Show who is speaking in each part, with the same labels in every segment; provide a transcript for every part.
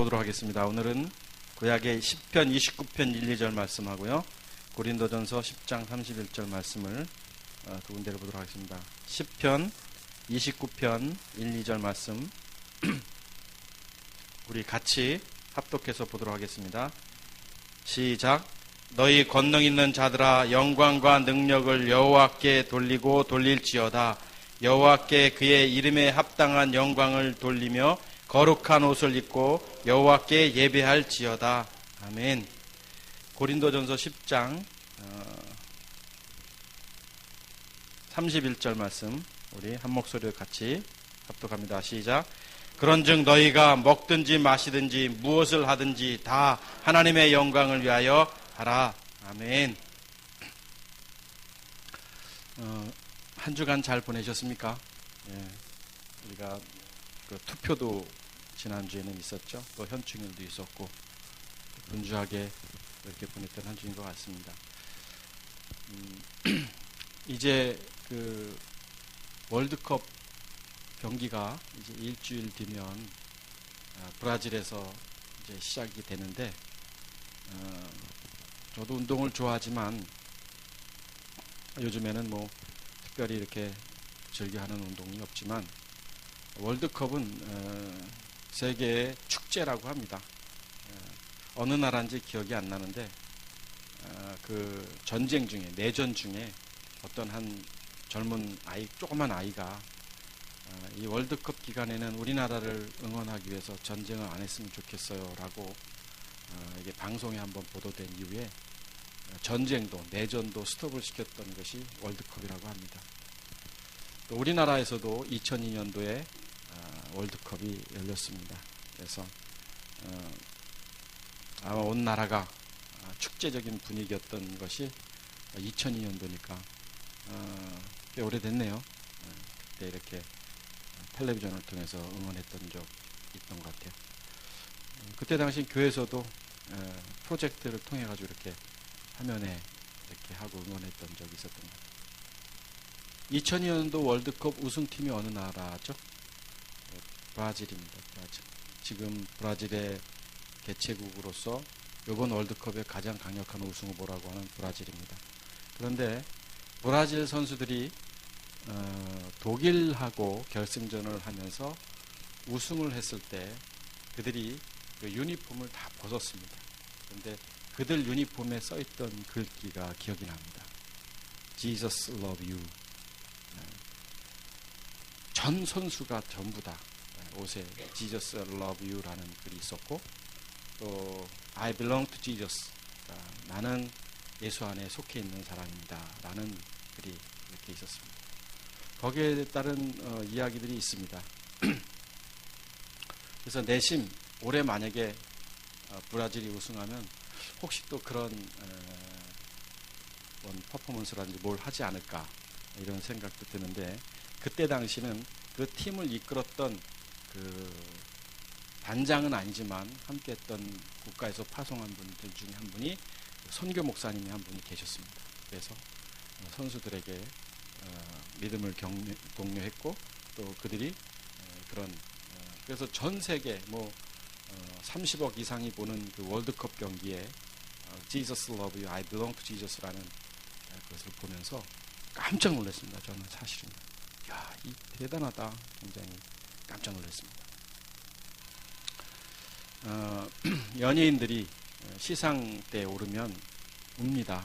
Speaker 1: 보도록 하겠습니다. 오늘은 구약의 시편 29편 1, 2절 말씀하고요. 고린도전서 10장 31절 말씀을 두 군데를 보도록 하겠습니다. 시편 29편 1, 2절 말씀 우리 같이 합독해서 보도록 하겠습니다. 시작. 너희 권능 있는 자들아, 영광과 능력을 여호와께 돌리고 돌릴지어다. 여호와께 그의 이름에 합당한 영광을 돌리며 거룩한 옷을 입고 여호와께 예배할지어다. 아멘. 고린도전서 10장 31절 말씀 우리 한 목소리로 같이 합독합니다. 시작. 그런즉 너희가 먹든지 마시든지 무엇을 하든지 다 하나님의 영광을 위하여 하라. 아멘. 한 주간 잘 보내셨습니까? 예, 우리가 그 투표도 지난주에는 있었죠. 또 현충일도 있었고 분주하게 이렇게 보냈던 한 주인 것 같습니다. 이제 그 월드컵 경기가 이제 일주일 뒤면 브라질에서 이제 시작이 되는데 저도 운동을 좋아하지만 요즘에는 뭐 특별히 이렇게 즐겨하는 운동이 없지만 월드컵은 세계의 축제라고 합니다. 어느 나라인지 기억이 안 나는데 그 전쟁 중에 내전 중에 어떤 한 젊은 아이, 조그만 아이가 이 월드컵 기간에는 우리나라를 응원하기 위해서 전쟁을 안 했으면 좋겠어요 라고 이게 방송에 한번 보도된 이후에 전쟁도 내전도 스톱을 시켰던 것이 월드컵이라고 합니다. 또 우리나라에서도 2002년도에 월드컵이 열렸습니다. 그래서 아마 온 나라가 축제적인 분위기였던 것이 2002년도니까 꽤 오래됐네요. 그때 이렇게 텔레비전을 통해서 응원했던 적 있던 것 같아요. 그때 당시 교회에서도 프로젝트를 통해 가지고 이렇게 화면에 이렇게 하고 응원했던 적이 있었던 것 같아요. 2002년도 월드컵 우승팀이 어느 나라죠? 브라질입니다. 브라질. 지금 브라질의 개최국으로서 이번 월드컵의 가장 강력한 우승 후보라고 하는 브라질입니다. 그런데 브라질 선수들이 독일하고 결승전을 하면서 우승을 했을 때 그들이 그 유니폼을 다 벗었습니다. 그런데 그들 유니폼에 써있던 글귀가 기억이 납니다. Jesus love you. 전 선수가 전부 다 옷에 Jesus love you라는 글이 있었고 또 I belong to Jesus. 나는 예수 안에 속해 있는 사람입니다. 라는 글이 이렇게 있었습니다. 거기에 따른 이야기들이 있습니다. 그래서 내심 올해 만약에 브라질이 우승하면 혹시 또 그런 퍼포먼스라든지 뭘 하지 않을까 이런 생각도 드는데 그때 당시는 그 팀을 이끌었던 그 단장은 아니지만 함께했던 국가에서 파송한 분들 중에 한 분이 선교 목사님이 한 분이 계셨습니다. 그래서 선수들에게 믿음을 독려했고 또 그들이 그래서 전 세계 뭐 30억 이상이 보는 그 월드컵 경기에 Jesus love you, I belong to Jesus라는 것을 보면서 깜짝 놀랐습니다. 저는 사실은 이 대단하다. 굉장히 깜짝 놀랐습니다. 연예인들이 시상대에 오르면 웁니다.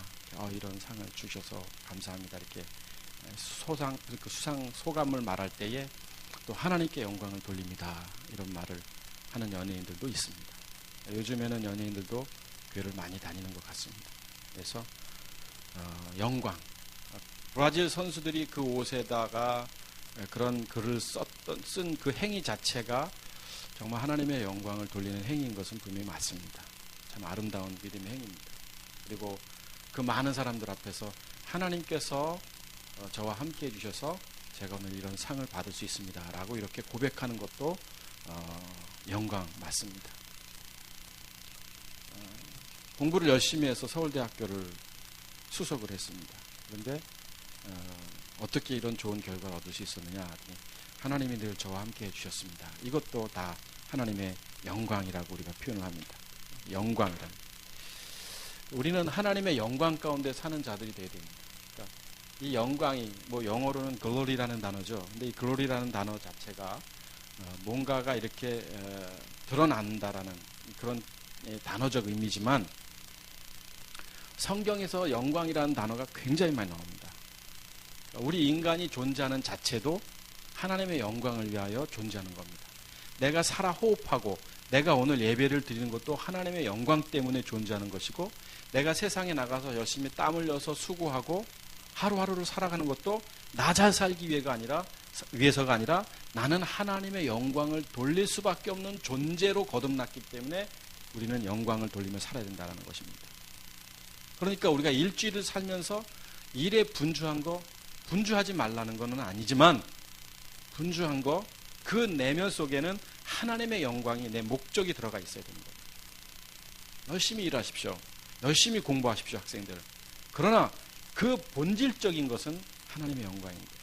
Speaker 1: 이런 상을 주셔서 감사합니다. 이렇게 수상 소감을 말할 때에 또 하나님께 영광을 돌립니다. 이런 말을 하는 연예인들도 있습니다. 요즘에는 연예인들도 교회를 많이 다니는 것 같습니다. 그래서 영광. 브라질 선수들이 그 옷에다가 그런 글을 쓴 그 행위 자체가 정말 하나님의 영광을 돌리는 행위인 것은 분명히 맞습니다. 참 아름다운 믿음의 행위입니다. 그리고 그 많은 사람들 앞에서 하나님께서 저와 함께 해주셔서 제가 오늘 이런 상을 받을 수 있습니다. 라고 이렇게 고백하는 것도 영광 맞습니다. 공부를 열심히 해서 서울대학교를 수석을 했습니다. 그런데 어떻게 이런 좋은 결과를 얻을 수 있었느냐? 하나님이 늘 저와 함께 해주셨습니다. 이것도 다 하나님의 영광이라고 우리가 표현을 합니다. 영광이라는. 우리는 하나님의 영광 가운데 사는 자들이 되어야 됩니다. 그러니까 이 영광이 뭐 영어로는 glory라는 단어죠. 근데 이 glory라는 단어 자체가 뭔가가 이렇게 드러난다라는 그런 단어적 의미지만 성경에서 영광이라는 단어가 굉장히 많이 나옵니다. 우리 인간이 존재하는 자체도 하나님의 영광을 위하여 존재하는 겁니다. 내가 살아 호흡하고 내가 오늘 예배를 드리는 것도 하나님의 영광 때문에 존재하는 것이고, 내가 세상에 나가서 열심히 땀 흘려서 수고하고 하루하루를 살아가는 것도 나 잘 살기 위해서가 아니라 나는 하나님의 영광을 돌릴 수밖에 없는 존재로 거듭났기 때문에 우리는 영광을 돌리며 살아야 된다는 것입니다. 그러니까 우리가 일주일을 살면서 일에 분주하지 말라는 것은 아니지만, 분주한 거, 그 내면 속에는 하나님의 영광이 내 목적이 들어가 있어야 되는 거예요. 열심히 일하십시오. 열심히 공부하십시오, 학생들. 그러나 그 본질적인 것은 하나님의 영광인 거예요.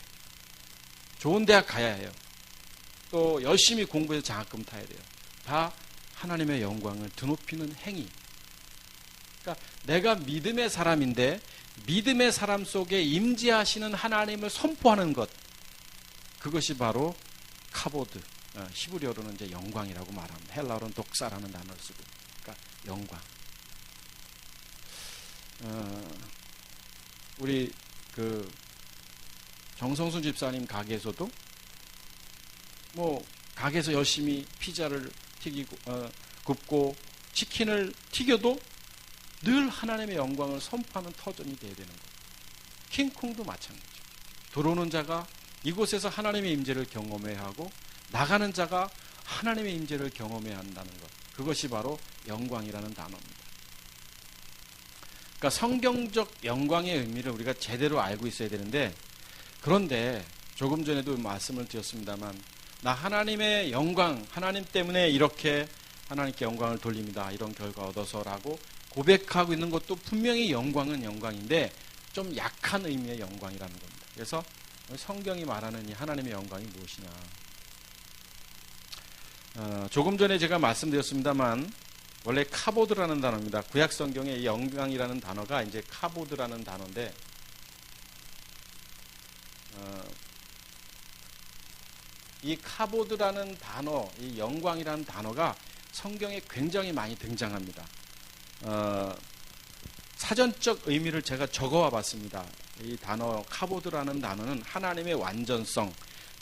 Speaker 1: 좋은 대학 가야 해요. 또 열심히 공부해서 장학금 타야 돼요. 다 하나님의 영광을 드높이는 행위. 그러니까 내가 믿음의 사람인데 믿음의 사람 속에 임재하시는 하나님을 선포하는 것, 그것이 바로 카보드, 히브리어로는 이제 영광이라고 말합니다. 헬라어로는 독사라는 단어를 쓰고, 그러니까 영광. 우리 그 정성순 집사님 가게에서도 뭐 가게에서 열심히 피자를 굽고 치킨을 튀겨도 늘 하나님의 영광을 선포하는 터전이 되어야 되는 거예요. 킹콩도 마찬가지죠. 들어오는 자가 이곳에서 하나님의 임재를 경험해야 하고 나가는 자가 하나님의 임재를 경험해야 한다는 것, 그것이 바로 영광이라는 단어입니다. 그러니까 성경적 영광의 의미를 우리가 제대로 알고 있어야 되는데, 그런데 조금 전에도 말씀을 드렸습니다만, 나 하나님의 영광, 하나님 때문에 이렇게 하나님께 영광을 돌립니다, 이런 결과 얻어서라고 고백하고 있는 것도 분명히 영광은 영광인데 좀 약한 의미의 영광이라는 겁니다. 그래서 성경이 말하는 이 하나님의 영광이 무엇이냐, 조금 전에 제가 말씀드렸습니다만 원래 카보드라는 단어입니다. 구약 성경에 이 영광이라는 단어가 이제 카보드라는 단어인데, 이 카보드라는 단어, 이 영광이라는 단어가 성경에 굉장히 많이 등장합니다. 사전적 의미를 제가 적어와 봤습니다. 이 단어 카보드라는 단어는 하나님의 완전성,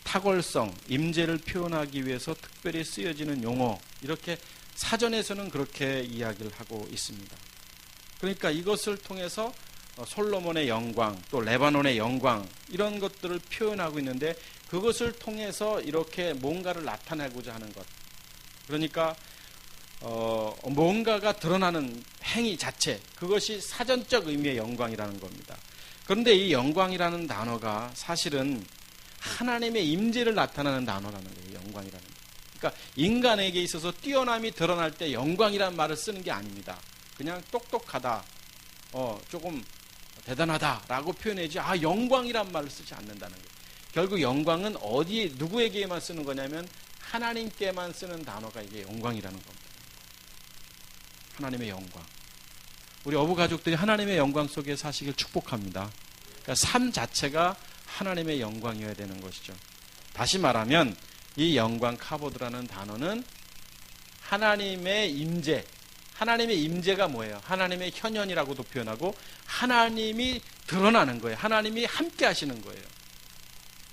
Speaker 1: 탁월성, 임재를 표현하기 위해서 특별히 쓰여지는 용어, 이렇게 사전에서는 그렇게 이야기를 하고 있습니다. 그러니까 이것을 통해서 솔로몬의 영광, 또 레바논의 영광, 이런 것들을 표현하고 있는데, 그것을 통해서 이렇게 뭔가를 나타내고자 하는 것, 그러니까 뭔가가 드러나는 행위 자체, 그것이 사전적 의미의 영광이라는 겁니다. 그런데 이 영광이라는 단어가 사실은 하나님의 임재를 나타내는 단어라는 거예요. 영광이라는 거. 그러니까 인간에게 있어서 뛰어남이 드러날 때 영광이라는 말을 쓰는 게 아닙니다. 그냥 똑똑하다, 조금 대단하다라고 표현하지, 영광이란 말을 쓰지 않는다는 거예요. 결국 영광은 누구에게만 쓰는 거냐면 하나님께만 쓰는 단어가 이게 영광이라는 겁니다. 하나님의 영광. 우리 어부 가족들이 하나님의 영광 속에 사시길 축복합니다. 그러니까 삶 자체가 하나님의 영광이어야 되는 것이죠. 다시 말하면 이 영광 카보드라는 단어는 하나님의 임재, 하나님의 임재가 뭐예요? 하나님의 현현이라고도 표현하고 하나님이 드러나는 거예요. 하나님이 함께 하시는 거예요.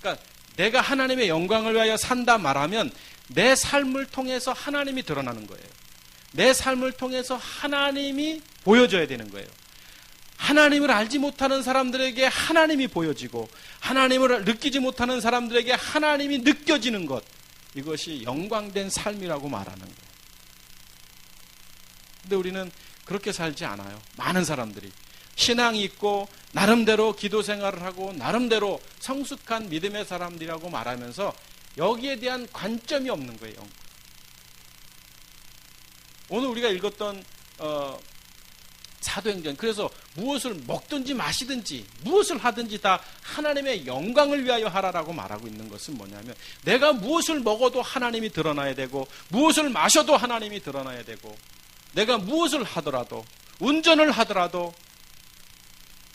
Speaker 1: 그러니까 내가 하나님의 영광을 위하여 산다 말하면 내 삶을 통해서 하나님이 드러나는 거예요. 내 삶을 통해서 하나님이 보여져야 되는 거예요. 하나님을 알지 못하는 사람들에게 하나님이 보여지고, 하나님을 느끼지 못하는 사람들에게 하나님이 느껴지는 것, 이것이 영광된 삶이라고 말하는 거예요. 근데 우리는 그렇게 살지 않아요. 많은 사람들이 신앙이 있고 나름대로 기도 생활을 하고 나름대로 성숙한 믿음의 사람들이라고 말하면서 여기에 대한 관점이 없는 거예요. 오늘 우리가 읽었던 사도행전, 그래서 무엇을 먹든지 마시든지 무엇을 하든지 다 하나님의 영광을 위하여 하라라고 말하고 있는 것은 뭐냐면, 내가 무엇을 먹어도 하나님이 드러나야 되고, 무엇을 마셔도 하나님이 드러나야 되고, 내가 무엇을 하더라도, 운전을 하더라도,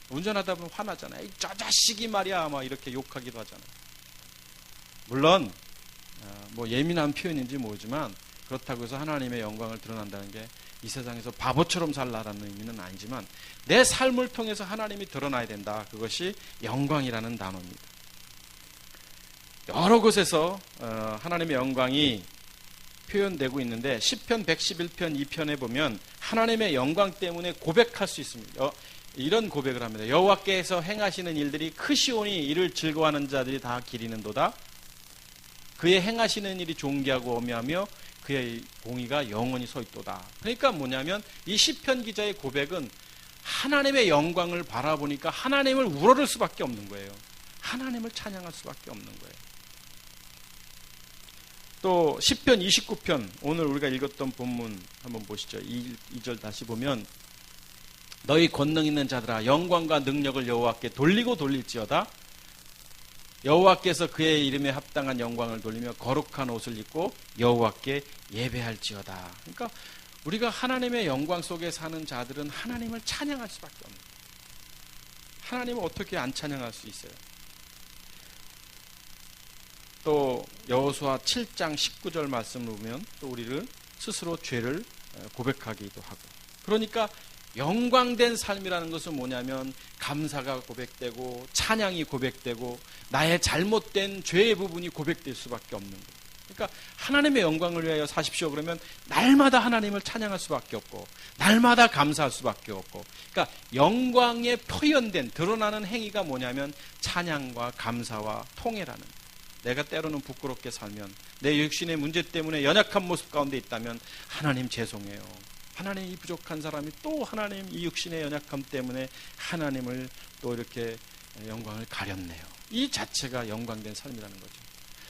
Speaker 1: 운전하다 보면 화나잖아요. 저 자식이 말이야, 막 이렇게 욕하기도 하잖아요. 물론 뭐 예민한 표현인지 모르지만, 그렇다고 해서 하나님의 영광을 드러난다는 게 이 세상에서 바보처럼 살라라는 의미는 아니지만, 내 삶을 통해서 하나님이 드러나야 된다. 그것이 영광이라는 단어입니다. 여러 곳에서 하나님의 영광이 표현되고 있는데, 시편 111편 2편에 보면 하나님의 영광 때문에 고백할 수 있습니다. 이런 고백을 합니다. 여호와께서 행하시는 일들이 크시오니 이를 즐거워하는 자들이 다 기리는도다. 그의 행하시는 일이 존귀하고 오묘하며 그의 공의가 영원히 서 있도다. 그러니까 뭐냐면, 이 시편 기자의 고백은 하나님의 영광을 바라보니까 하나님을 우러를 수밖에 없는 거예요. 하나님을 찬양할 수밖에 없는 거예요. 또 시편 29편, 오늘 우리가 읽었던 본문 한번 보시죠. 2절 다시 보면, 너희 권능 있는 자들아 영광과 능력을 여호와께 돌리고 돌릴지어다. 여호와께서 그의 이름에 합당한 영광을 돌리며 거룩한 옷을 입고 여호와께 예배할지어다. 그러니까 우리가 하나님의 영광 속에 사는 자들은 하나님을 찬양할 수밖에 없는 거예요. 하나님을 어떻게 안 찬양할 수 있어요? 또 여호수아 7장 19절 말씀을 보면 또 우리는 스스로 죄를 고백하기도 하고, 그러니까 영광된 삶이라는 것은 뭐냐면, 감사가 고백되고 찬양이 고백되고 나의 잘못된 죄의 부분이 고백될 수밖에 없는 거예요. 그러니까 하나님의 영광을 위하여 사십시오 그러면 날마다 하나님을 찬양할 수밖에 없고, 날마다 감사할 수밖에 없고, 그러니까 영광에 표현된 드러나는 행위가 뭐냐면 찬양과 감사와 통회라는 거예요. 내가 때로는 부끄럽게 살면, 내 육신의 문제 때문에 연약한 모습 가운데 있다면 하나님 죄송해요. 하나님 이 부족한 사람이 또 하나님 이 육신의 연약함 때문에 하나님을 또 이렇게 영광을 가렸네요. 이 자체가 영광된 삶이라는 거죠.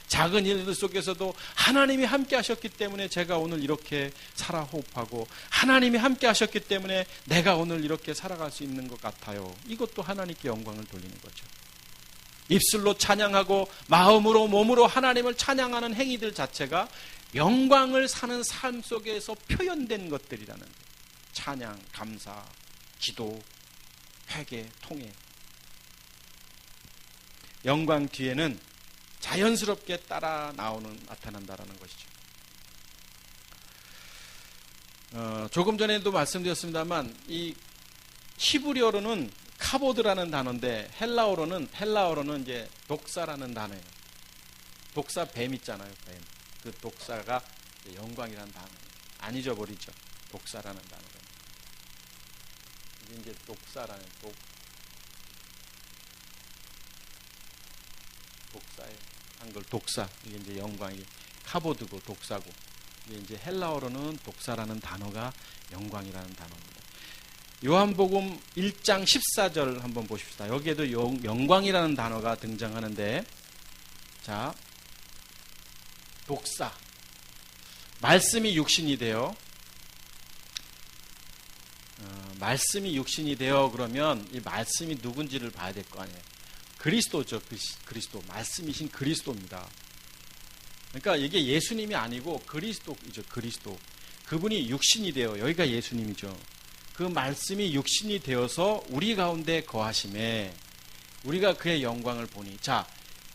Speaker 1: 작은 일들 속에서도 하나님이 함께 하셨기 때문에 제가 오늘 이렇게 살아 호흡하고, 하나님이 함께 하셨기 때문에 내가 오늘 이렇게 살아갈 수 있는 것 같아요. 이것도 하나님께 영광을 돌리는 거죠. 입술로 찬양하고 마음으로 몸으로 하나님을 찬양하는 행위들 자체가 영광을 사는 삶 속에서 표현된 것들이라는 거예요. 찬양, 감사, 기도, 회개, 통회. 영광 뒤에는 자연스럽게 따라 나타난다라는 것이죠. 조금 전에도 말씀드렸습니다만, 이 히브리어로는 카보드라는 단어인데 헬라어로는 이제 독사라는 단어예요. 독사 뱀 있잖아요, 뱀. 그 독사가 영광이라는 단어. 안 잊어버리죠. 독사라는 단어가. 이제 독사라는 독사예요. 한글 독사. 이게 이제 영광이 카보드고 독사고. 이게 이제 헬라어로는 독사라는 단어가 영광이라는 단어입니다. 요한복음 1장 14절 한번 보십시다. 여기에도 영광이라는 단어가 등장하는데, 자, 독사. 말씀이 육신이 되어, 말씀이 육신이 되어 그러면 이 말씀이 누군지를 봐야 될 거 아니에요. 그리스도죠. 그리스도. 말씀이신 그리스도입니다. 그러니까 이게 예수님이 아니고 그리스도이죠. 그리스도. 그분이 육신이 되어, 여기가 예수님이죠. 그 말씀이 육신이 되어서 우리 가운데 거하심에 우리가 그의 영광을 보니, 자,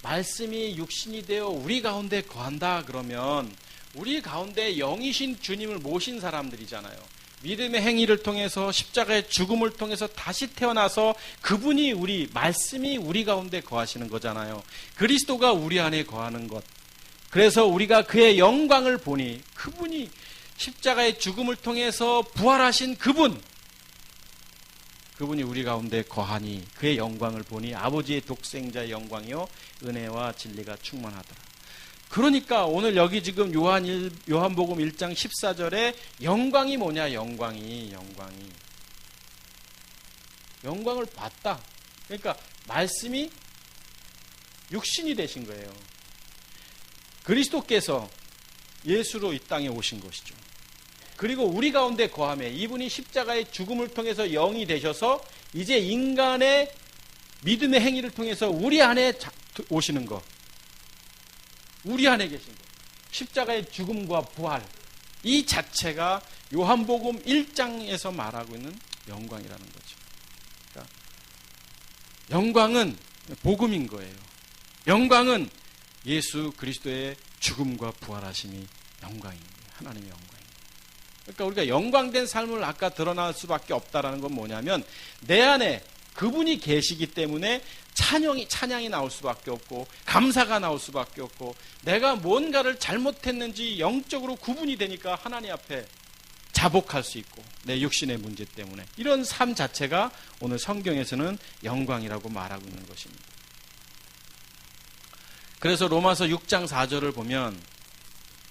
Speaker 1: 말씀이 육신이 되어 우리 가운데 거한다 그러면 우리 가운데 영이신 주님을 모신 사람들이잖아요. 믿음의 행위를 통해서 십자가의 죽음을 통해서 다시 태어나서 그분이 말씀이 우리 가운데 거하시는 거잖아요. 그리스도가 우리 안에 거하는 것. 그래서 우리가 그의 영광을 보니, 그분이 십자가의 죽음을 통해서 부활하신 그분이 우리 가운데 거하니 그의 영광을 보니 아버지의 독생자의 영광이요 은혜와 진리가 충만하더라. 그러니까 오늘 여기 지금 요한복음 1장 14절에 영광이 뭐냐? 영광이 영광을 봤다. 그러니까 말씀이 육신이 되신 거예요. 그리스도께서 예수로 이 땅에 오신 것이죠. 그리고 우리 가운데 거함에 이분이 십자가의 죽음을 통해서 영이 되셔서 이제 인간의 믿음의 행위를 통해서 우리 안에 오시는 것, 우리 안에 계신 것, 십자가의 죽음과 부활, 이 자체가 요한복음 1장에서 말하고 있는 영광이라는 거죠. 그러니까 영광은 복음인 거예요. 영광은 예수 그리스도의 죽음과 부활하심이 영광인 거예요. 하나님의 영광인 거예요. 그러니까 우리가 영광된 삶을 아까 드러날 수밖에 없다라는 건 뭐냐면 내 안에 그분이 계시기 때문에 찬양이 나올 수밖에 없고 감사가 나올 수밖에 없고 내가 뭔가를 잘못했는지 영적으로 구분이 되니까 하나님 앞에 자복할 수 있고 내 육신의 문제 때문에 이런 삶 자체가 오늘 성경에서는 영광이라고 말하고 있는 것입니다. 그래서 로마서 6장 4절을 보면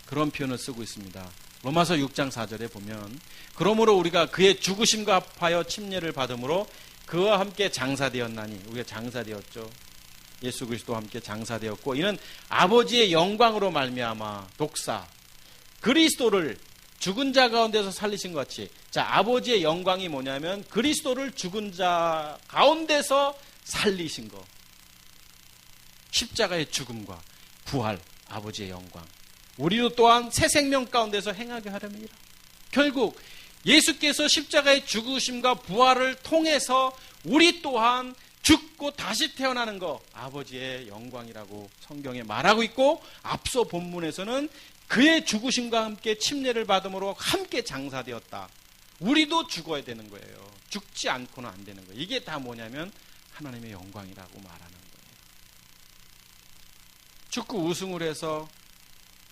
Speaker 1: 그런 표현을 쓰고 있습니다. 로마서 6장 4절에 보면 그러므로 우리가 그의 죽으심과 합하여 침례를 받음으로 그와 함께 장사되었나니 우리가 장사되었죠. 예수 그리스도와 함께 장사되었고 이는 아버지의 영광으로 말미암아 독사 그리스도를 죽은 자 가운데서 살리신 것 같이 자 아버지의 영광이 뭐냐면 그리스도를 죽은 자 가운데서 살리신 것 십자가의 죽음과 부활 아버지의 영광 우리도 또한 새 생명 가운데서 행하게 하렵니다. 결국 예수께서 십자가의 죽으심과 부활을 통해서 우리 또한 죽고 다시 태어나는 것 아버지의 영광이라고 성경에 말하고 있고 앞서 본문에서는 그의 죽으심과 함께 침례를 받음으로 함께 장사되었다. 우리도 죽어야 되는 거예요. 죽지 않고는 안 되는 거예요. 이게 다 뭐냐면 하나님의 영광이라고 말하는 거예요. 축구 우승을 해서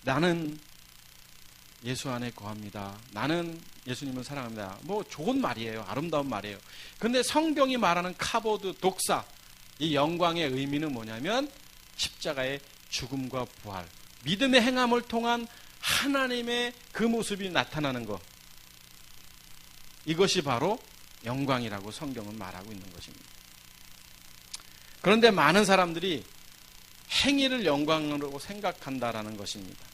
Speaker 1: 나는 예수 안에 거합니다. 나는 예수님을 사랑합니다. 뭐 좋은 말이에요. 아름다운 말이에요. 그런데 성경이 말하는 카보드, 독사 이 영광의 의미는 뭐냐면 십자가의 죽음과 부활 믿음의 행함을 통한 하나님의 그 모습이 나타나는 것 이것이 바로 영광이라고 성경은 말하고 있는 것입니다. 그런데 많은 사람들이 행위를 영광으로 생각한다라는 것입니다.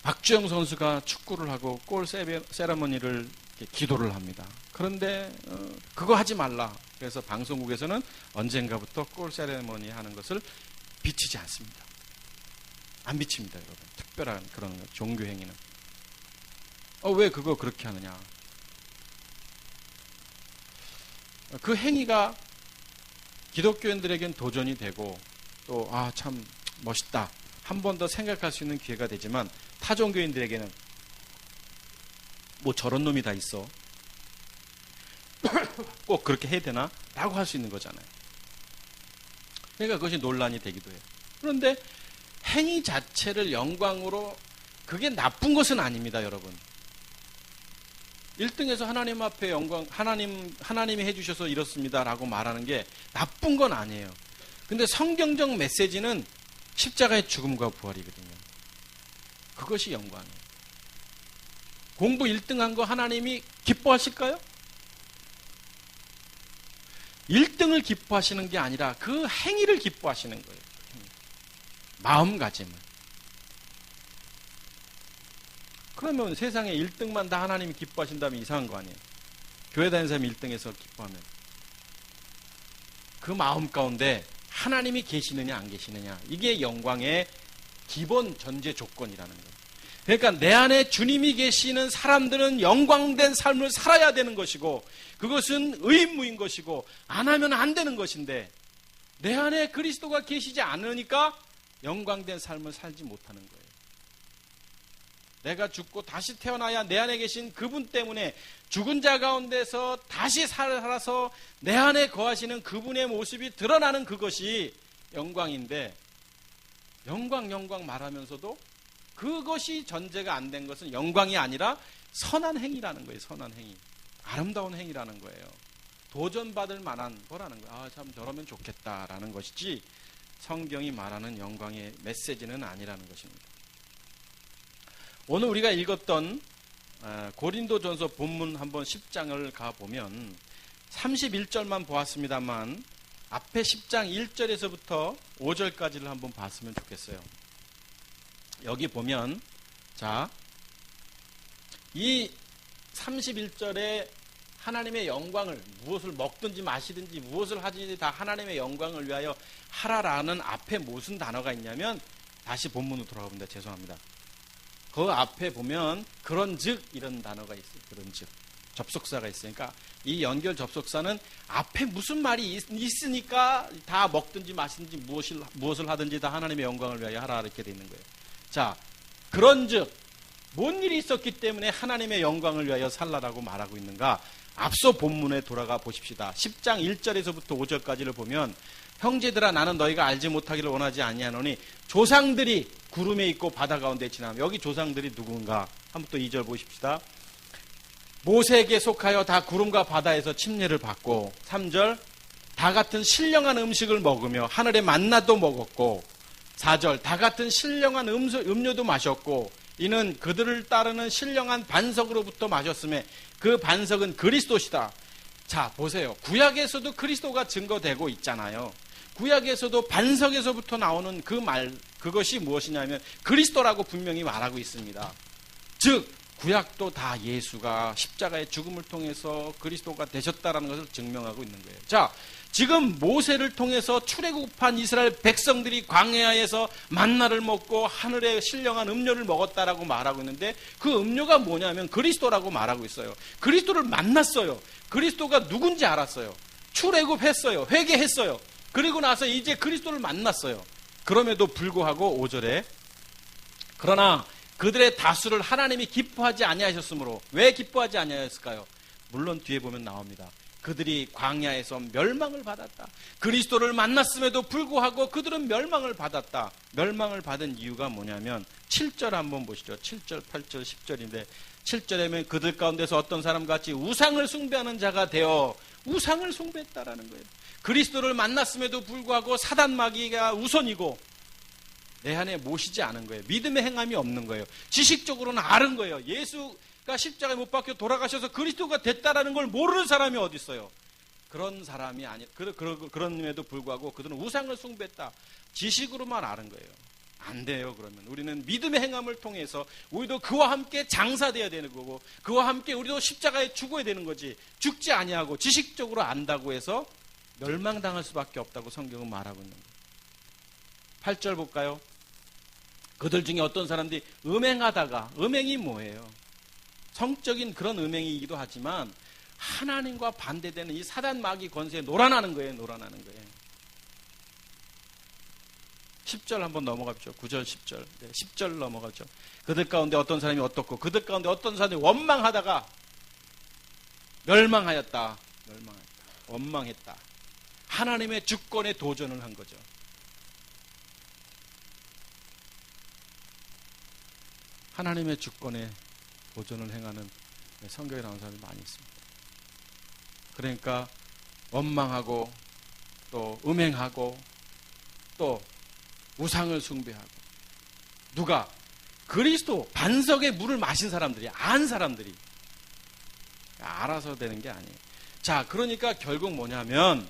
Speaker 1: 박주영 선수가 축구를 하고 골 세레머니를 기도를 합니다. 그런데 그거 하지 말라. 그래서 방송국에서는 언젠가부터 골 세레머니 하는 것을 비치지 않습니다. 안 비칩니다, 여러분. 특별한 그런 종교 행위는. 왜 그거 그렇게 하느냐? 그 행위가 기독교인들에겐 도전이 되고 또 참 멋있다. 한 번 더 생각할 수 있는 기회가 되지만 타종교인들에게는 뭐 저런 놈이 다 있어. 꼭 그렇게 해야 되나? 라고 할 수 있는 거잖아요. 그러니까 그것이 논란이 되기도 해요. 그런데 행위 자체를 영광으로 그게 나쁜 것은 아닙니다, 여러분. 1등에서 하나님 앞에 영광, 하나님이 해주셔서 이렇습니다 라고 말하는 게 나쁜 건 아니에요. 근데 성경적 메시지는 십자가의 죽음과 부활이거든요. 그것이 영광이에요. 공부 1등한 거 하나님이 기뻐하실까요? 1등을 기뻐하시는 게 아니라 그 행위를 기뻐하시는 거예요. 마음가짐을. 그러면 세상에 1등만 다 하나님이 기뻐하신다면 이상한 거 아니에요. 교회 다니는 사람이 1등에서 기뻐하면 그 마음 가운데 하나님이 계시느냐 안 계시느냐 이게 영광의 기본 전제 조건이라는 거예요. 그러니까 내 안에 주님이 계시는 사람들은 영광된 삶을 살아야 되는 것이고 그것은 의무인 것이고 안 하면 안 되는 것인데 내 안에 그리스도가 계시지 않으니까 영광된 삶을 살지 못하는 거예요. 내가 죽고 다시 태어나야 내 안에 계신 그분 때문에 죽은 자 가운데서 다시 살아서 내 안에 거하시는 그분의 모습이 드러나는 그것이 영광인데 영광 말하면서도 그것이 전제가 안 된 것은 영광이 아니라 선한 행위라는 거예요. 선한 행위. 아름다운 행위라는 거예요. 도전받을 만한 거라는 거예요. 참 저러면 좋겠다라는 것이지 성경이 말하는 영광의 메시지는 아니라는 것입니다. 오늘 우리가 읽었던 고린도전서 본문 한번 10장을 가보면 31절만 보았습니다만 앞에 10장 1절에서부터 5절까지를 한번 봤으면 좋겠어요. 여기 보면 자, 이 31절에 하나님의 영광을, 무엇을 먹든지 마시든지 무엇을 하든지 다 하나님의 영광을 위하여 하라라는 앞에 무슨 단어가 있냐면, 다시 본문으로 돌아가봅니다. 죄송합니다. 그 앞에 보면 그런즉 이런 단어가 있어요. 그런즉 접속사가 있으니까 이 연결 접속사는 앞에 무슨 말이 있으니까 다 먹든지 마시든지 무엇을 하든지 다 하나님의 영광을 위하여 하라, 이렇게 되어 있는 거예요. 자, 그런즉 뭔 일이 있었기 때문에 하나님의 영광을 위하여 살라라고 말하고 있는가? 앞서 본문에 돌아가 보십시다. 10장 1절에서부터 5절까지를 보면, 형제들아 나는 너희가 알지 못하기를 원하지 아니하노니 조상들이 구름에 있고 바다 가운데 지나며. 여기 조상들이 누군가? 한번 또 2절 보십시다. 모세에게 속하여 다 구름과 바다에서 침례를 받고, 3절 다 같은 신령한 음식을 먹으며 하늘의 만나도 먹었고, 4절 다 같은 신령한 음료도 마셨고, 이는 그들을 따르는 신령한 반석으로부터 마셨음에 그 반석은 그리스도시다. 자, 보세요. 구약에서도 그리스도가 증거되고 있잖아요. 구약에서도 반석에서부터 나오는 그 말, 그것이 무엇이냐면 그리스도라고 분명히 말하고 있습니다. 즉 구약도 다 예수가 십자가의 죽음을 통해서 그리스도가 되셨다라는 것을 증명하고 있는 거예요. 자, 지금 모세를 통해서 출애굽한 이스라엘 백성들이 광야에서 만나를 먹고 하늘의 신령한 음료를 먹었다라고 말하고 있는데, 그 음료가 뭐냐면 그리스도라고 말하고 있어요. 그리스도를 만났어요. 그리스도가 누군지 알았어요. 출애굽했어요. 회개했어요. 그리고 나서 이제 그리스도를 만났어요. 그럼에도 불구하고 5절에 그러나 그들의 다수를 하나님이 기뻐하지 아니하셨으므로. 왜 기뻐하지 아니하였을까요? 물론 뒤에 보면 나옵니다. 그들이 광야에서 멸망을 받았다. 그리스도를 만났음에도 불구하고 그들은 멸망을 받았다. 멸망을 받은 이유가 뭐냐면 7절 한번 보시죠. 7절, 8절, 10절인데 7절에 보면 그들 가운데서 어떤 사람같이 우상을 숭배하는 자가 되어 우상을 숭배했다라는 거예요. 그리스도를 만났음에도 불구하고 사단 마귀가 우선이고 내 안에 모시지 않은 거예요. 믿음의 행함이 없는 거예요. 지식적으로는 아는 거예요. 예수가 십자가에 못 박혀 돌아가셔서 그리스도가 됐다라는 걸 모르는 사람이 어디 있어요? 그런 사람이 아니, 그럼에도 불구하고 그들은 우상을 숭배했다. 지식으로만 아는 거예요. 안 돼요. 그러면 우리는 믿음의 행함을 통해서 우리도 그와 함께 장사되어야 되는 거고, 그와 함께 우리도 십자가에 죽어야 되는 거지. 죽지 아니하고 지식적으로 안다고 해서 멸망당할 수밖에 없다고 성경은 말하고 있는 거예요. 8절 볼까요? 그들 중에 어떤 사람들이 음행하다가, 음행이 뭐예요? 성적인 그런 음행이기도 하지만 하나님과 반대되는 이 사단 마귀 권세에 놀아나는 거예요. 놀아나는 거예요. 10절 한번 넘어가죠. 9절 10절. 네, 10절 넘어가죠. 그들 가운데 어떤 사람이 어떻고 그들 가운데 어떤 사람이 원망하다가 멸망하였다. 원망했다. 하나님의 주권에 도전을 한 거죠. 하나님의 주권에 도전을 행하는 성경에 나오는 사람이 많이 있습니다. 그러니까 원망하고 또 음행하고 또 우상을 숭배하고. 누가? 그리스도 반석의 물을 마신 사람들이, 안 사람들이. 알아서 되는 게 아니에요. 자, 그러니까 결국 뭐냐면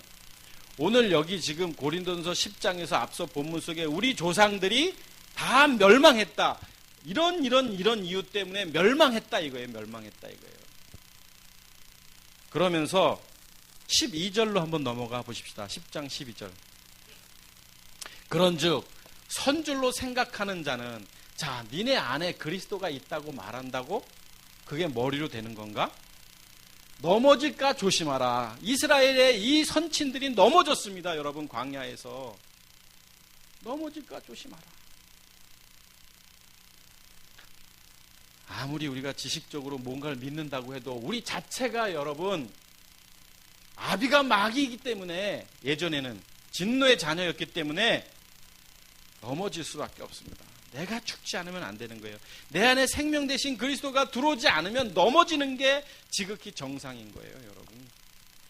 Speaker 1: 오늘 여기 지금 고린도전서 10장에서 앞서 본문 속에 우리 조상들이 다 멸망했다. 이런 이유 때문에 멸망했다 이거예요. 멸망했다 이거예요. 그러면서 12절로 한번 넘어가 보십시다. 10장 12절. 그런즉 선줄로 생각하는 자는, 자, 니네 안에 그리스도가 있다고 말한다고 그게 머리로 되는 건가? 넘어질까 조심하라. 이스라엘의 이 선친들이 넘어졌습니다. 여러분, 광야에서. 넘어질까 조심하라. 아무리 우리가 지식적으로 뭔가를 믿는다고 해도 우리 자체가 여러분 아비가 마귀이기 때문에, 예전에는 진노의 자녀였기 때문에 넘어질 수밖에 없습니다. 내가 죽지 않으면 안 되는 거예요. 내 안에 생명 대신 그리스도가 들어오지 않으면 넘어지는 게 지극히 정상인 거예요. 여러분,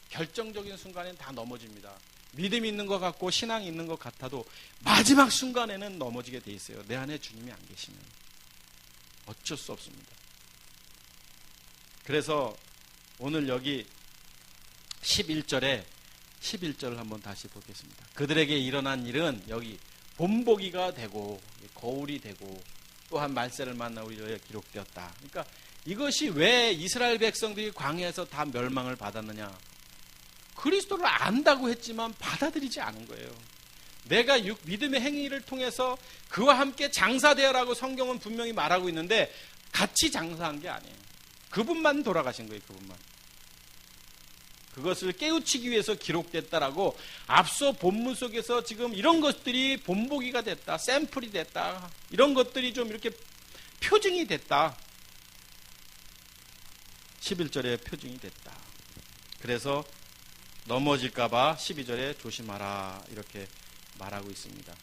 Speaker 1: 결정적인 순간엔 다 넘어집니다. 믿음이 있는 것 같고 신앙이 있는 것 같아도 마지막 순간에는 넘어지게 돼 있어요. 내 안에 주님이 안 계시면 어쩔 수 없습니다. 그래서 오늘 여기 11절을 한번 다시 보겠습니다. 그들에게 일어난 일은 여기 본보기가 되고 거울이 되고 또한 말세를 만나 우리를 기록되었다. 그러니까 이것이 왜 이스라엘 백성들이 광야에서 다 멸망을 받았느냐? 그리스도를 안다고 했지만 받아들이지 않은 거예요. 내가 믿음의 행위를 통해서 그와 함께 장사되어라고 성경은 분명히 말하고 있는데 같이 장사한 게 아니에요. 그분만 돌아가신 거예요. 그분만. 그것을 깨우치기 위해서 기록됐다라고 앞서 본문 속에서 지금 이런 것들이 본보기가 됐다, 샘플이 됐다, 이런 것들이 좀 이렇게 표징이 됐다. 11절에 표징이 됐다. 그래서 넘어질까봐 12절에 조심하라 이렇게 말하고 있습니다.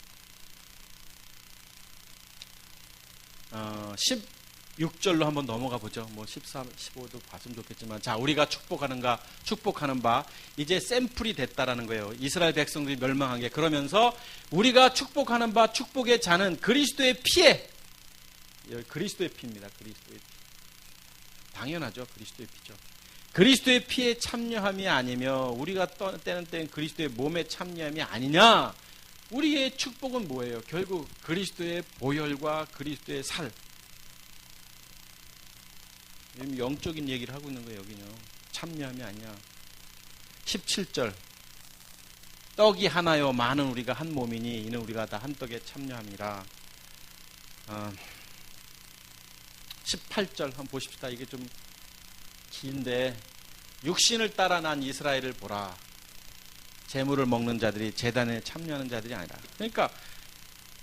Speaker 1: 16절로 한번 넘어가 보죠. 뭐 14, 15도 봤으면 좋겠지만, 자, 우리가 축복하는 바 이제 샘플이 됐다라는 거예요. 이스라엘 백성들이 멸망한 게. 그러면서 우리가 축복하는 바 축복의 잔은 그리스도의 피에, 그리스도의 피입니다. 그리스도의 피. 당연하죠. 그리스도의 피죠. 그리스도의 피에 참여함이 아니며 우리가 떼는 때는 그리스도의 몸에 참여함이 아니냐. 우리의 축복은 뭐예요? 결국 그리스도의 보혈과 그리스도의 살. 영적인 얘기를 하고 있는 거예요. 여기는 참여함이 아니야. 17절 떡이 하나요 많은 우리가 한 몸이니 이는 우리가 다 한 떡에 참여함이라. 18절 한번 보십시다. 이게 좀 긴데, 육신을 따라 난 이스라엘을 보라. 재물을 먹는 자들이 제단에 참여하는 자들이 아니라. 그러니까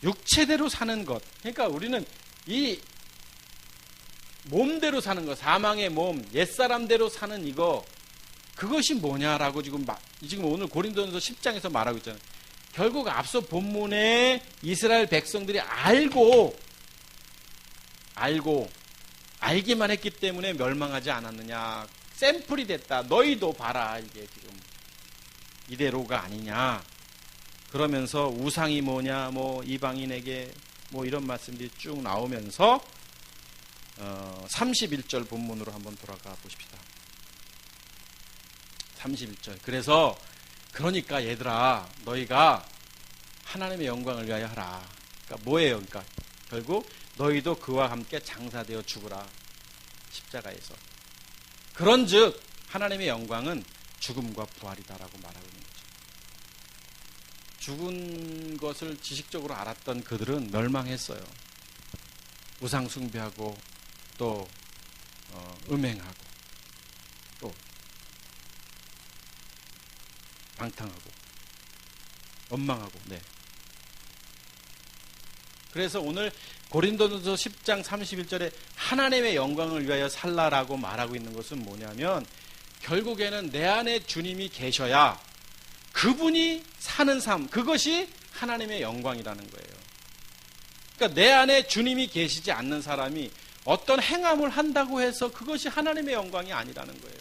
Speaker 1: 육체대로 사는 것. 그러니까 우리는 이 몸대로 사는 것, 사망의 몸, 옛사람대로 사는 이거, 그것이 뭐냐라고 지금 오늘 고린도전서 10장에서 말하고 있잖아요. 결국 앞서 본문에 이스라엘 백성들이 알기만 했기 때문에 멸망하지 않았느냐. 샘플이 됐다. 너희도 봐라. 이게 지금 이대로가 아니냐. 그러면서 우상이 뭐냐, 뭐 이방인에게 뭐 이런 말씀들이 쭉 나오면서 31절 본문으로 한번 돌아가 보십시다. 31절. 그러니까 얘들아, 너희가 하나님의 영광을 위하여 하라. 그러니까 뭐예요? 그러니까 결국 너희도 그와 함께 장사되어 죽으라. 십자가에서. 그런즉 하나님의 영광은 죽음과 부활이다라고 말하고 있는 거죠. 죽은 것을 지식적으로 알았던 그들은 멸망했어요. 우상 숭배하고 또 음행하고 또 방탕하고 원망하고. 네. 그래서 오늘 고린도전서 10장 31절에 하나님의 영광을 위하여 살라라고 말하고 있는 것은 뭐냐면, 결국에는 내 안에 주님이 계셔야 그분이 사는 삶, 그것이 하나님의 영광이라는 거예요. 그러니까 내 안에 주님이 계시지 않는 사람이 어떤 행함을 한다고 해서 그것이 하나님의 영광이 아니라는 거예요.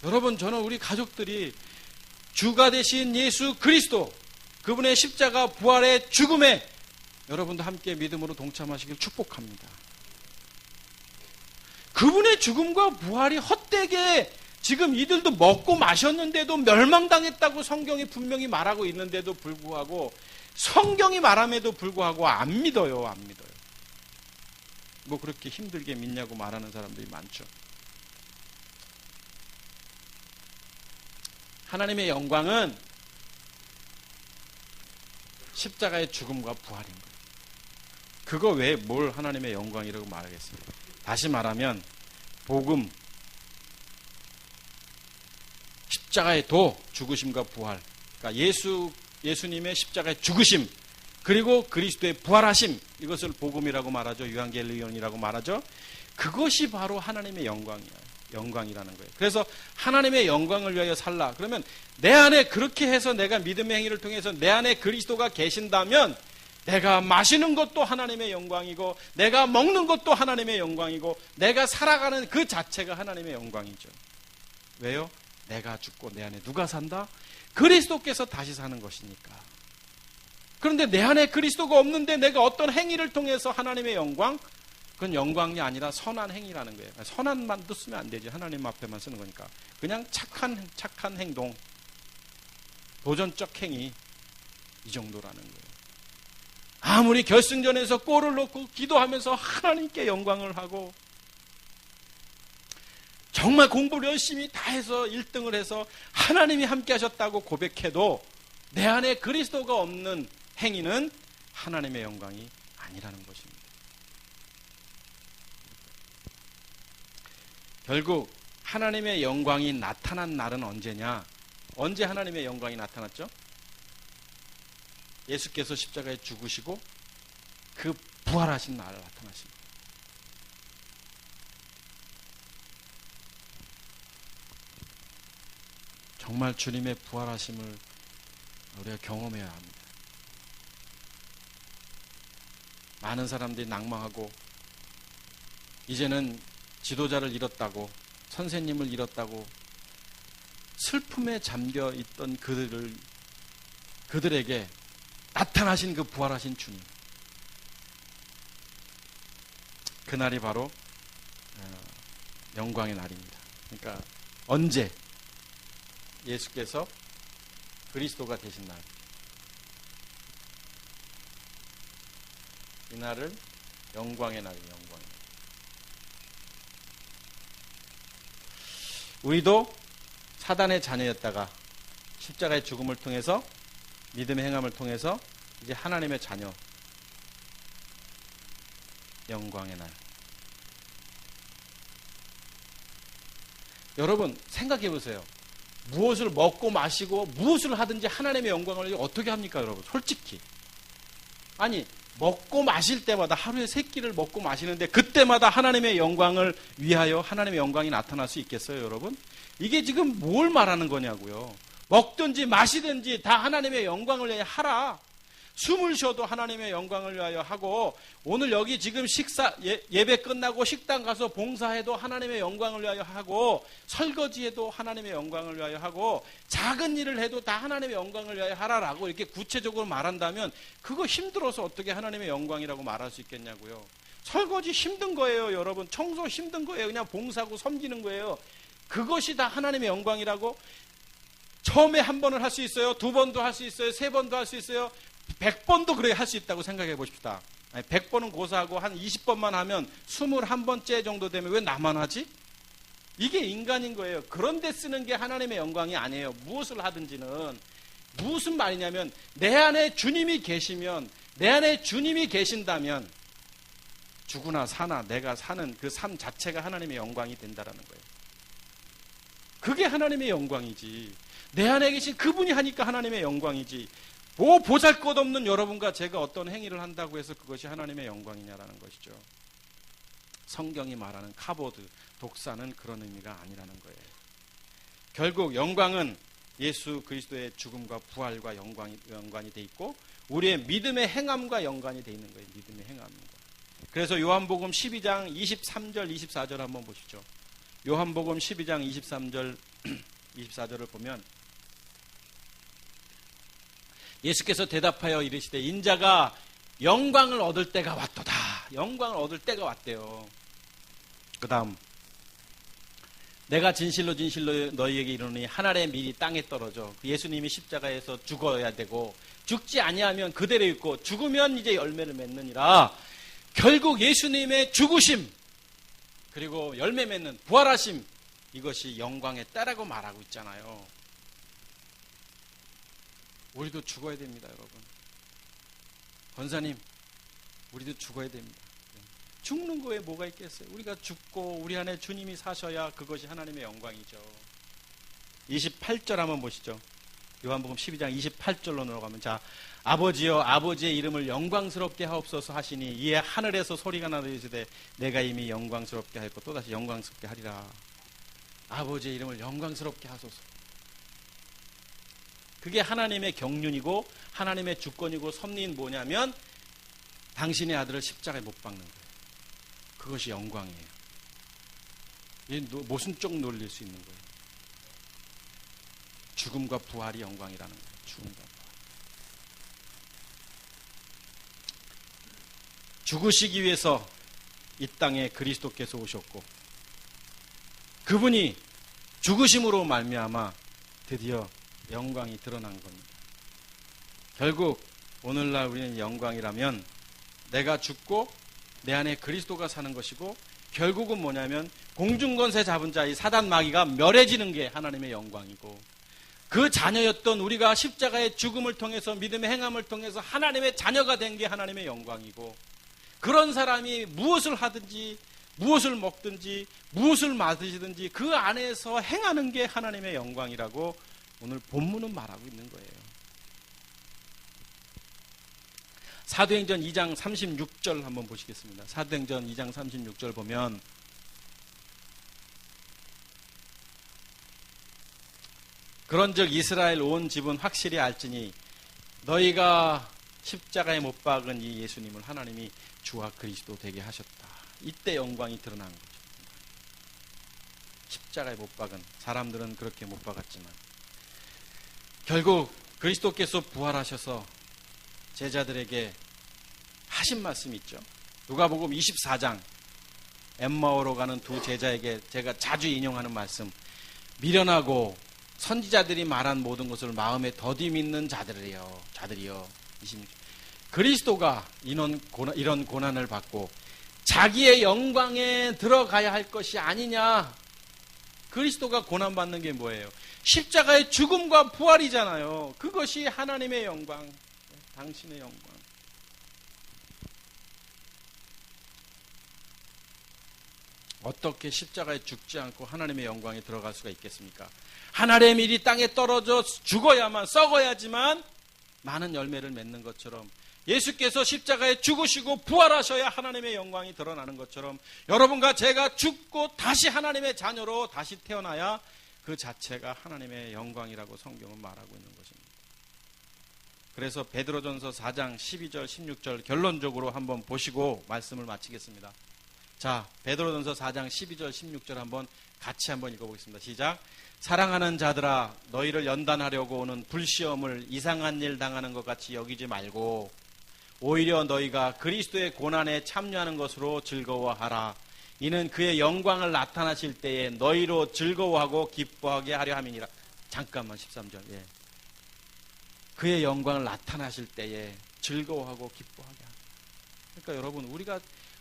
Speaker 1: 여러분, 저는 우리 가족들이 주가 되신 예수 그리스도, 그분의 십자가 부활의 죽음에 여러분도 함께 믿음으로 동참하시길 축복합니다. 그분의 죽음과 부활이 헛되게 지금 이들도 먹고 마셨는데도 멸망당했다고 성경이 분명히 말하고 있는데도 불구하고, 성경이 말함에도 불구하고 안 믿어요. 안 믿어요. 뭐 그렇게 힘들게 믿냐고 말하는 사람들이 많죠. 하나님의 영광은 십자가의 죽음과 부활인 거예요. 그거 외에 뭘 하나님의 영광이라고 말하겠습니까? 다시 말하면 복음, 십자가의 도, 죽으심과 부활. 그러니까 예수님의 십자가의 죽으심, 그리고 그리스도의 부활하심, 이것을 복음이라고 말하죠. 유한겔리온이라고 말하죠. 그것이 바로 하나님의 영광이라는 거예요. 그래서 하나님의 영광을 위하여 살라. 그러면 내 안에 그렇게 해서 내가 믿음의 행위를 통해서 내 안에 그리스도가 계신다면 내가 마시는 것도 하나님의 영광이고, 내가 먹는 것도 하나님의 영광이고, 내가 살아가는 그 자체가 하나님의 영광이죠. 왜요? 내가 죽고 내 안에 누가 산다? 그리스도께서 다시 사는 것이니까. 그런데 내 안에 그리스도가 없는데 내가 어떤 행위를 통해서 하나님의 영광? 그건 영광이 아니라 선한 행위라는 거예요. 선한만도 쓰면 안 되지. 하나님 앞에만 쓰는 거니까. 그냥 착한 행동, 도전적 행위, 이 정도라는 거예요. 아무리 결승전에서 골을 넣고 기도하면서 하나님께 영광을 하고 정말 공부를 열심히 다 해서 1등을 해서 하나님이 함께 하셨다고 고백해도 내 안에 그리스도가 없는 행위는 하나님의 영광이 아니라는 것입니다. 결국 하나님의 영광이 나타난 날은 언제냐? 언제 하나님의 영광이 나타났죠? 예수께서 십자가에 죽으시고 그 부활하신 날 나타나신 거예요. 정말 주님의 부활하심을 우리가 경험해야 합니다. 많은 사람들이 낭망하고 이제는 지도자를 잃었다고, 선생님을 잃었다고 슬픔에 잠겨 있던 그들에게 나타나신 그 부활하신 주님, 그날이 바로 영광의 날입니다. 그러니까 언제? 예수께서 그리스도가 되신 날, 이날은 영광의 날이에요. 영광의 날. 우리도 사단의 자녀였다가 십자가의 죽음을 통해서, 믿음의 행함을 통해서 이제 하나님의 자녀, 영광의 날. 여러분 생각해 보세요. 무엇을 먹고 마시고 무엇을 하든지 하나님의 영광을 어떻게 합니까, 여러분? 솔직히. 아니, 먹고 마실 때마다 하루에 3끼를 먹고 마시는데 그때마다 하나님의 영광을 위하여 하나님의 영광이 나타날 수 있겠어요, 여러분? 이게 지금 뭘 말하는 거냐고요. 먹든지 마시든지 다 하나님의 영광을 위하여 하라. 숨을 쉬어도 하나님의 영광을 위하여 하고, 오늘 여기 지금 예배 끝나고 식당 가서 봉사해도 하나님의 영광을 위하여 하고, 설거지해도 하나님의 영광을 위하여 하고, 작은 일을 해도 다 하나님의 영광을 위하여 하라라고 이렇게 구체적으로 말한다면 그거 힘들어서 어떻게 하나님의 영광이라고 말할 수 있겠냐고요. 설거지 힘든 거예요, 여러분. 청소 힘든 거예요. 그냥 봉사하고 섬기는 거예요. 그것이 다 하나님의 영광이라고? 처음에 한 번을 할 수 있어요. 2번도 할 수 있어요. 3번도 할 수 있어요. 100번도 그래 할 수 있다고 생각해 보십시다. 100번은 고사하고 한 20번만 하면 21번째 정도 되면 왜 나만 하지? 이게 인간인 거예요. 그런데 쓰는 게 하나님의 영광이 아니에요. 무엇을 하든지는. 무슨 말이냐면 내 안에 주님이 계시면, 내 안에 주님이 계신다면 죽으나 사나 내가 사는 그 삶 자체가 하나님의 영광이 된다라는 거예요. 그게 하나님의 영광이지. 내 안에 계신 그분이 하니까 하나님의 영광이지. 뭐 보잘것없는 여러분과 제가 어떤 행위를 한다고 해서 그것이 하나님의 영광이냐라는 것이죠. 성경이 말하는 카보드, 독사는 그런 의미가 아니라는 거예요. 결국 영광은 예수 그리스도의 죽음과 부활과 연관이 돼 있고, 우리의 믿음의 행함과 연관이 돼 있는 거예요. 믿음의 행함과. 그래서 요한복음 12장 23절 24절 한번 보시죠. 요한복음 12장 23절 24절을 보면 예수께서 대답하여 이르시되 인자가 영광을 얻을 때가 왔도다. 영광을 얻을 때가 왔대요. 그 다음, 내가 진실로 진실로 너희에게 이르노니 한 알의 밀이 땅에 떨어져. 예수님이 십자가에서 죽어야 되고, 죽지 아니하면 그대로 있고 죽으면 이제 열매를 맺느니라. 결국 예수님의 죽으심 그리고 열매 맺는 부활하심, 이것이 영광의 때라고 말하고 있잖아요. 우리도 죽어야 됩니다, 여러분. 권사님, 우리도 죽어야 됩니다. 죽는 거에 뭐가 있겠어요? 우리가 죽고 우리 안에 주님이 사셔야 그것이 하나님의 영광이죠. 28절 한번 보시죠. 요한복음 12장 28절로 넘어가면, 자, 아버지여 아버지의 이름을 영광스럽게 하옵소서 하시니 이에 하늘에서 소리가 나되시되 내가 이미 영광스럽게 하였고 또다시 영광스럽게 하리라. 아버지의 이름을 영광스럽게 하소서. 그게 하나님의 경륜이고 하나님의 주권이고 섭리는 뭐냐면 당신의 아들을 십자가에 못 박는 거예요. 그것이 영광이에요. 이 모순적 놀릴 수 있는 거예요. 죽음과 부활이 영광이라는 거예요. 죽음과 부활. 죽으시기 위해서 이 땅에 그리스도께서 오셨고, 그분이 죽으심으로 말미암아 드디어 영광이 드러난 겁니다. 결국 오늘날 우리는 영광이라면 내가 죽고 내 안에 그리스도가 사는 것이고, 결국은 뭐냐면 공중권세 잡은 자 이 사단 마귀가 멸해지는 게 하나님의 영광이고, 그 자녀였던 우리가 십자가의 죽음을 통해서 믿음의 행함을 통해서 하나님의 자녀가 된 게 하나님의 영광이고, 그런 사람이 무엇을 하든지 무엇을 먹든지 무엇을 마시든지 그 안에서 행하는 게 하나님의 영광이라고 오늘 본문은 말하고 있는 거예요. 사도행전 2장 36절 한번 보시겠습니다. 사도행전 2장 36절 보면 그런즉 이스라엘 온 집은 확실히 알지니 너희가 십자가에 못 박은 이 예수님을 하나님이 주와 그리스도 되게 하셨다. 이때 영광이 드러나는 거죠. 십자가에 못 박은, 사람들은 그렇게 못 박았지만 결국 그리스도께서 부활하셔서 제자들에게 하신 말씀이 있죠. 누가복음 24장 엠마오로 가는 두 제자에게 제가 자주 인용하는 말씀, 미련하고 선지자들이 말한 모든 것을 마음에 더디 믿는 자들이요. 26. 그리스도가 이런 고난을 받고 자기의 영광에 들어가야 할 것이 아니냐. 그리스도가 고난받는 게 뭐예요? 십자가의 죽음과 부활이잖아요. 그것이 하나님의 영광, 당신의 영광. 어떻게 십자가에 죽지 않고 하나님의 영광에 들어갈 수가 있겠습니까? 하나님의 일이 땅에 떨어져 죽어야만, 썩어야지만 많은 열매를 맺는 것처럼, 예수께서 십자가에 죽으시고 부활하셔야 하나님의 영광이 드러나는 것처럼, 여러분과 제가 죽고 다시 하나님의 자녀로 다시 태어나야 그 자체가 하나님의 영광이라고 성경은 말하고 있는 것입니다. 그래서 베드로전서 4장 12절 16절 결론적으로 한번 보시고 말씀을 마치겠습니다. 자, 베드로전서 4장 12절 16절 한번 같이 한번 읽어보겠습니다. 시작. 사랑하는 자들아, 너희를 연단하려고 오는 불시험을 이상한 일 당하는 것 같이 여기지 말고 오히려 너희가 그리스도의 고난에 참여하는 것으로 즐거워하라. 이는 그의 영광을 나타나실 때에 너희로 즐거워하고 기뻐하게 하려 함이니라. 잠깐만, 13절. 예. 그의 영광을 나타나실 때에 즐거워하고 기뻐하게 하라. 그러니까 여러분,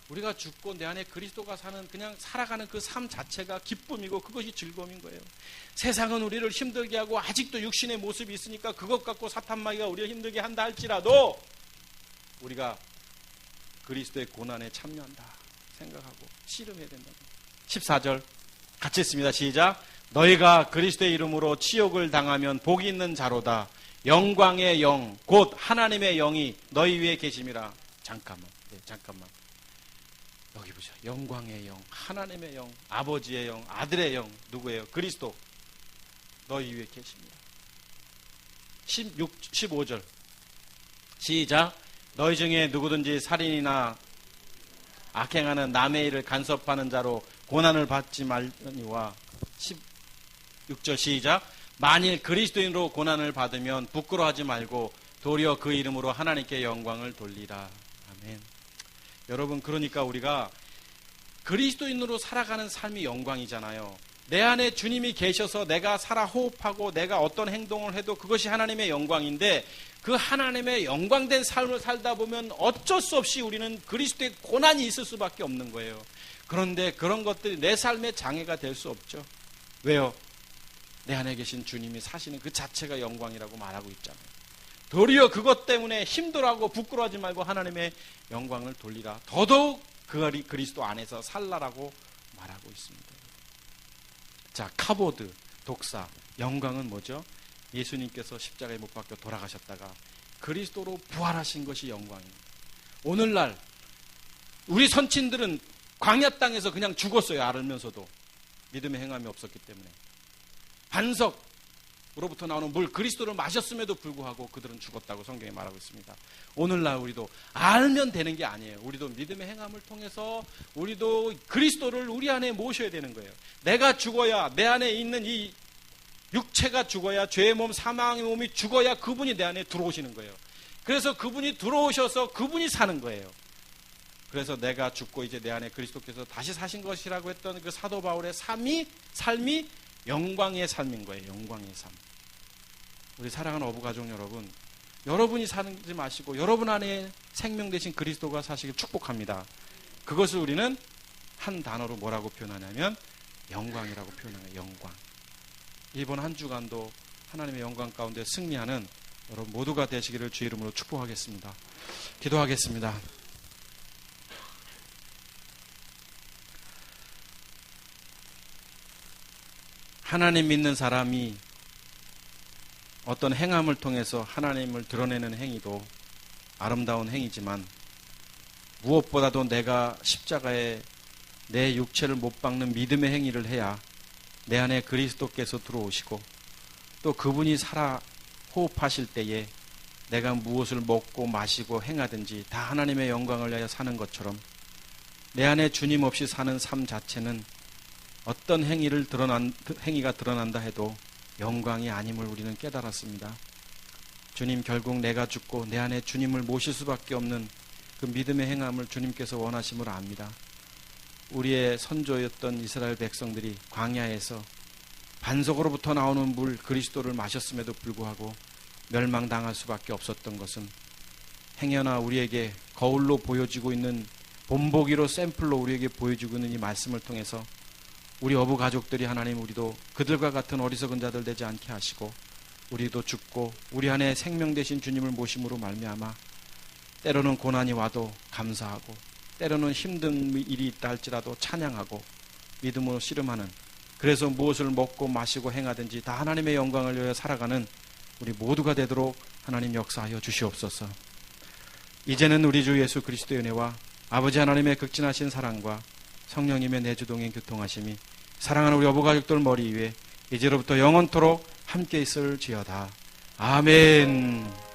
Speaker 1: 우리가 죽고 내 안에 그리스도가 사는, 그냥 살아가는 그 삶 자체가 기쁨이고 그것이 즐거움인 거예요. 세상은 우리를 힘들게 하고 아직도 육신의 모습이 있으니까 그것 갖고 사탄마귀가 우리를 힘들게 한다 할지라도 우리가 그리스도의 고난에 참여한다 생각하고 씨름해야 된다. 14절 같이 읽습니다. 시작. 너희가 그리스도의 이름으로 치욕을 당하면 복이 있는 자로다. 영광의 영 곧 하나님의 영이 너희 위에 계심이라. 잠깐만. 여기 보자. 영광의 영, 하나님의 영, 아버지의 영, 아들의 영, 누구예요? 그리스도. 너희 위에 계십니다. 15절 시작. 너희 중에 누구든지 살인이나 악행하는 남의 일을 간섭하는 자로 고난을 받지 말니와. 16절 시작. 만일 그리스도인으로 고난을 받으면 부끄러워하지 말고 도리어 그 이름으로 하나님께 영광을 돌리라. 아멘. 여러분, 그러니까 우리가 그리스도인으로 살아가는 삶이 영광이잖아요. 내 안에 주님이 계셔서 내가 살아 호흡하고 내가 어떤 행동을 해도 그것이 하나님의 영광인데, 그 하나님의 영광된 삶을 살다 보면 어쩔 수 없이 우리는 그리스도의 고난이 있을 수밖에 없는 거예요. 그런데 그런 것들이 내 삶의 장애가 될 수 없죠. 왜요? 내 안에 계신 주님이 사시는 그 자체가 영광이라고 말하고 있잖아요. 도리어 그것 때문에 힘들어하고 부끄러워하지 말고 하나님의 영광을 돌리라. 더더욱 그리스도 안에서 살라라고 말하고 있습니다. 자, 카보드, 독사, 영광은 뭐죠? 예수님께서 십자가에 못 박혀 돌아가셨다가 그리스도로 부활하신 것이 영광입니다. 오늘날 우리 선친들은 광야 땅에서 그냥 죽었어요. 알면서도 믿음의 행함이 없었기 때문에. 반석으로부터 나오는 물 그리스도를 마셨음에도 불구하고 그들은 죽었다고 성경이 말하고 있습니다. 오늘날 우리도 알면 되는 게 아니에요. 우리도 믿음의 행함을 통해서 우리도 그리스도를 우리 안에 모셔야 되는 거예요. 내가 죽어야, 내 안에 있는 이 육체가 죽어야, 죄의 몸, 사망의 몸이 죽어야 그분이 내 안에 들어오시는 거예요. 그래서 그분이 들어오셔서 그분이 사는 거예요. 그래서 내가 죽고 이제 내 안에 그리스도께서 다시 사신 것이라고 했던 그 사도 바울의 삶이 영광의 삶인 거예요. 영광의 삶. 우리 사랑하는 어부가족 여러분, 여러분이 사지 마시고 여러분 안에 생명 되신 그리스도가 사시길 축복합니다. 그것을 우리는 한 단어로 뭐라고 표현하냐면 영광이라고 표현해요. 영광. 이번 한 주간도 하나님의 영광 가운데 승리하는 여러분 모두가 되시기를 주의 이름으로 축복하겠습니다. 기도하겠습니다. 하나님 믿는 사람이 어떤 행함을 통해서 하나님을 드러내는 행위도 아름다운 행위지만 무엇보다도 내가 십자가에 내 육체를 못 박는 믿음의 행위를 해야 내 안에 그리스도께서 들어오시고 또 그분이 살아 호흡하실 때에 내가 무엇을 먹고 마시고 행하든지 다 하나님의 영광을 위하여 사는 것처럼 내 안에 주님 없이 사는 삶 자체는 어떤 행위가 드러난다 해도 영광이 아님을 우리는 깨달았습니다. 주님, 결국 내가 죽고 내 안에 주님을 모실 수밖에 없는 그 믿음의 행함을 주님께서 원하심을 압니다. 우리의 선조였던 이스라엘 백성들이 광야에서 반석으로부터 나오는 물 그리스도를 마셨음에도 불구하고 멸망당할 수밖에 없었던 것은 행여나 우리에게 거울로 보여지고 있는 본보기로 샘플로 우리에게 보여주고 있는 이 말씀을 통해서 우리 어부 가족들이 하나님 우리도 그들과 같은 어리석은 자들 되지 않게 하시고 우리도 죽고 우리 안에 생명 되신 주님을 모심으로 말미암아 때로는 고난이 와도 감사하고 때로는 힘든 일이 있다 할지라도 찬양하고 믿음으로 씨름하는, 그래서 무엇을 먹고 마시고 행하든지 다 하나님의 영광을 위하여 살아가는 우리 모두가 되도록 하나님 역사하여 주시옵소서. 이제는 우리 주 예수 그리스도의 은혜와 아버지 하나님의 극진하신 사랑과 성령님의 내주동행 교통하심이 사랑하는 우리 어부 가족들 머리 위에 이제로부터 영원토록 함께 있을지어다. 아멘.